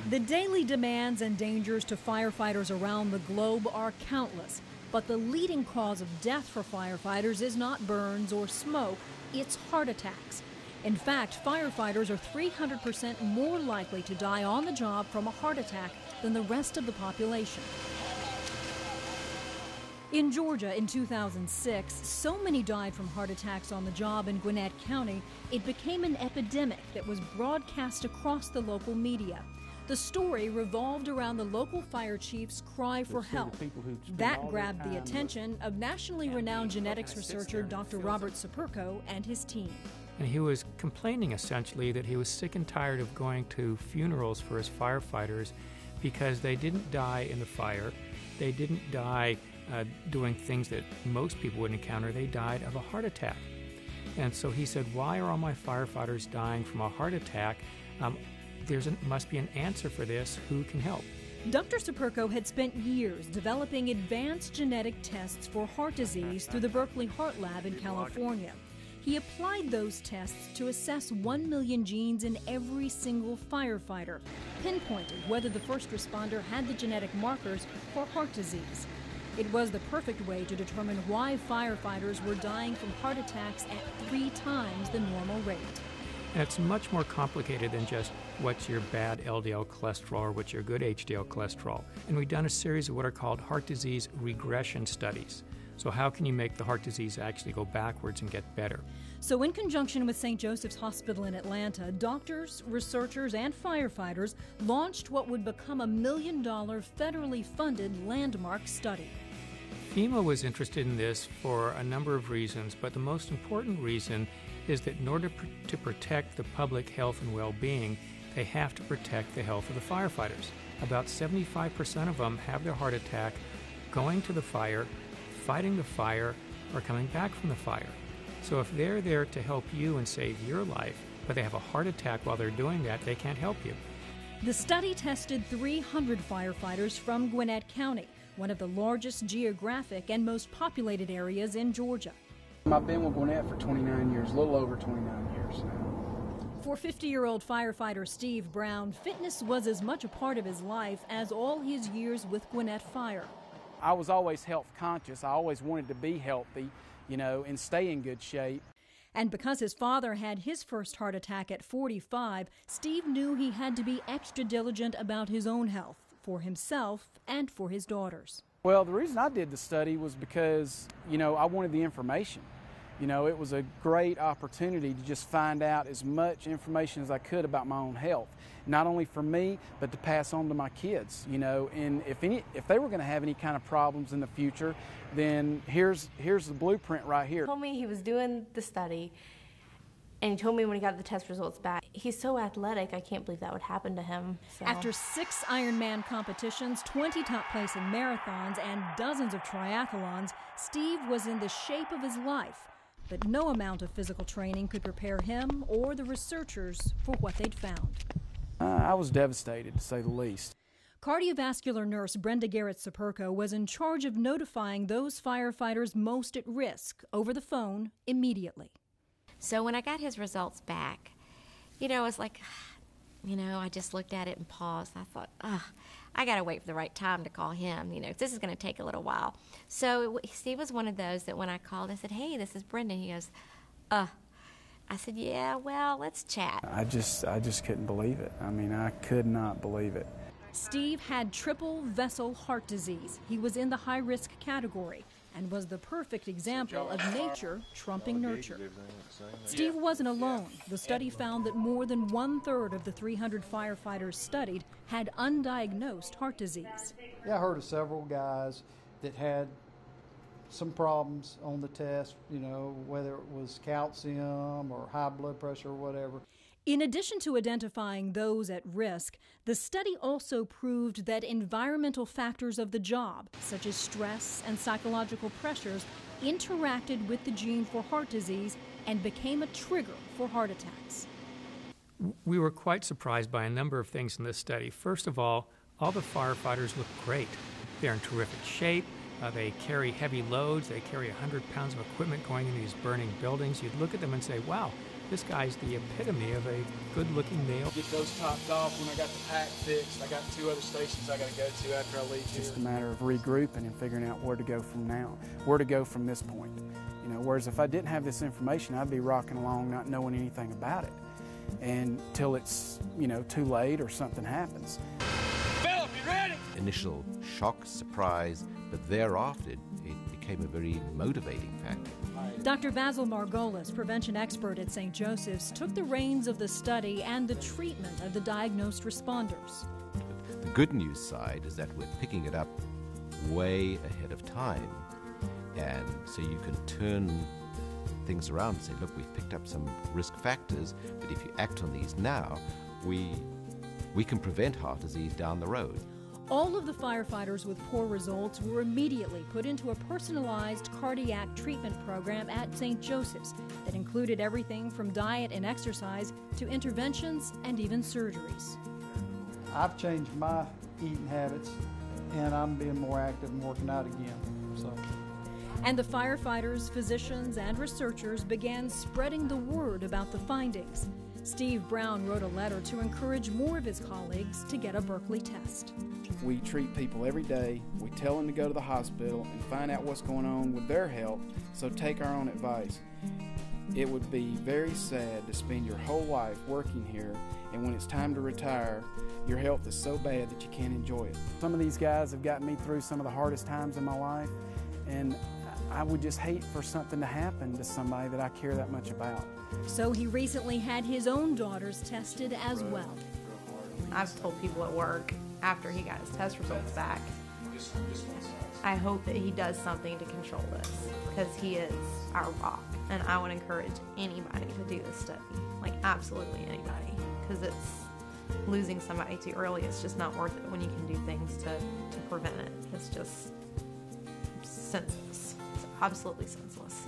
The daily demands and dangers to firefighters around the globe are countless, but the leading cause of death for firefighters is not burns or smoke, it's heart attacks. In fact, firefighters are 300% more likely to die on the job from a heart attack than the rest of the population. In Georgia in 2006, so many died from heart attacks on the job in Gwinnett County, it became an epidemic that was broadcast across the local media. The story revolved around the local fire chief's cry for help. That grabbed the attention of nationally renowned genetics researcher Dr. Robert Sapurko and his team. And he was complaining essentially that he was sick and tired of going to funerals for his firefighters because they didn't die in the fire. They didn't die doing things that most people would encounter. They died of a heart attack. And so he said, why are all my firefighters dying from a heart attack? There must be an answer for this. Who can help? Dr. Sapurko had spent years developing advanced genetic tests for heart disease through the Berkeley Heart Lab in California. He applied those tests to assess 1 million genes in every single firefighter, pinpointed whether the first responder had the genetic markers for heart disease. It was the perfect way to determine why firefighters were dying from heart attacks at 3 times the normal rate. And it's much more complicated than just what's your bad LDL cholesterol or what's your good HDL cholesterol. And we've done a series of what are called heart disease regression studies. So how can you make the heart disease actually go backwards and get better? So in conjunction with St. Joseph's Hospital in Atlanta, doctors, researchers, and firefighters launched what would become $1 million federally funded landmark study. FEMA was interested in this for a number of reasons, but the most important reason is that in order to protect the public health and well-being, they have to protect the health of the firefighters. About 75% of them have their heart attack going to the fire, fighting the fire, or coming back from the fire. So if they're there to help you and save your life, but they have a heart attack while they're doing that, they can't help you. The study tested 300 firefighters from Gwinnett County, one of the largest geographic and most populated areas in Georgia. I've been with Gwinnett for 29 years, a little over 29 years now. For 50-year-old firefighter Steve Brown, fitness was as much a part of his life as all his years with Gwinnett Fire. I was always health conscious. I always wanted to be healthy, and stay in good shape. And because his father had his first heart attack at 45, Steve knew he had to be extra diligent about his own health, for himself and for his daughters. Well, the reason I did the study was because, I wanted the information. It was a great opportunity to just find out as much information as I could about my own health, not only for me, but to pass on to my kids, and if they were going to have any kind of problems in the future, then here's the blueprint right here. He told me he was doing the study, and he told me when he got the test results back, he's so athletic, I can't believe that would happen to him. So. After 6 Ironman competitions, 20 top-placing marathons, and dozens of triathlons, Steve was in the shape of his life. But no amount of physical training could prepare him or the researchers for what they'd found. I was devastated, to say the least. Cardiovascular nurse Brenda Garrett-Sapurko was in charge of notifying those firefighters most at risk over the phone immediately. So when I got his results back, it was like, I just looked at it and paused. I thought, I got to wait for the right time to call him, this is going to take a little while. So Steve was one of those that when I called, I said, hey, this is Brendan. He goes, I said, yeah, well, let's chat. I just couldn't believe it. I could not believe it. Steve had triple vessel heart disease. He was in the high-risk category and was the perfect example of nature trumping nurture. Steve wasn't alone. The study found that more than 1/3 of the 300 firefighters studied had undiagnosed heart disease. Yeah, I heard of several guys that had some problems on the test, whether it was calcium or high blood pressure or whatever. In addition to identifying those at risk, the study also proved that environmental factors of the job, such as stress and psychological pressures, interacted with the gene for heart disease and became a trigger for heart attacks. We were quite surprised by a number of things in this study. First of all the firefighters look great. They're in terrific shape. They carry heavy loads. They carry 100 pounds of equipment going into these burning buildings. You'd look at them and say, wow, This guy's the epitome of a good-looking male. Get those topped off when I got the pack fixed. I got 2 other stations I got to go to after I leave. It's just a matter of regrouping and figuring out where to go from now, where to go from this point. You know, whereas if I didn't have this information, I'd be rocking along not knowing anything about it, and till it's, you know, too late or something happens. Philip, you ready? Initial shock, surprise, but thereafter it became a very motivating factor. Dr. Basil Margolis, prevention expert at St. Joseph's, took the reins of the study and the treatment of the diagnosed responders. The good news side is that we're picking it up way ahead of time, and so you can turn things around and say, look, we've picked up some risk factors, but if you act on these now, we can prevent heart disease down the road. All of the firefighters with poor results were immediately put into a personalized cardiac treatment program at St. Joseph's that included everything from diet and exercise to interventions and even surgeries. I've changed my eating habits, and I'm being more active and working out again. So. And the firefighters, physicians, and researchers began spreading the word about the findings. Steve Brown wrote a letter to encourage more of his colleagues to get a Berkeley test. We treat people every day. We tell them to go to the hospital and find out what's going on with their health, so take our own advice. It would be very sad to spend your whole life working here, and when it's time to retire, your health is so bad that you can't enjoy it. Some of these guys have gotten me through some of the hardest times in my life, and I would just hate for something to happen to somebody that I care that much about. So he recently had his own daughters tested as well. I've told people at work after he got his test results back, I hope that he does something to control this, because he is our rock, and I would encourage anybody to do this study, like absolutely anybody, because it's losing somebody too early. It's just not worth it when you can do things to prevent it. It's just senseless. It's absolutely senseless.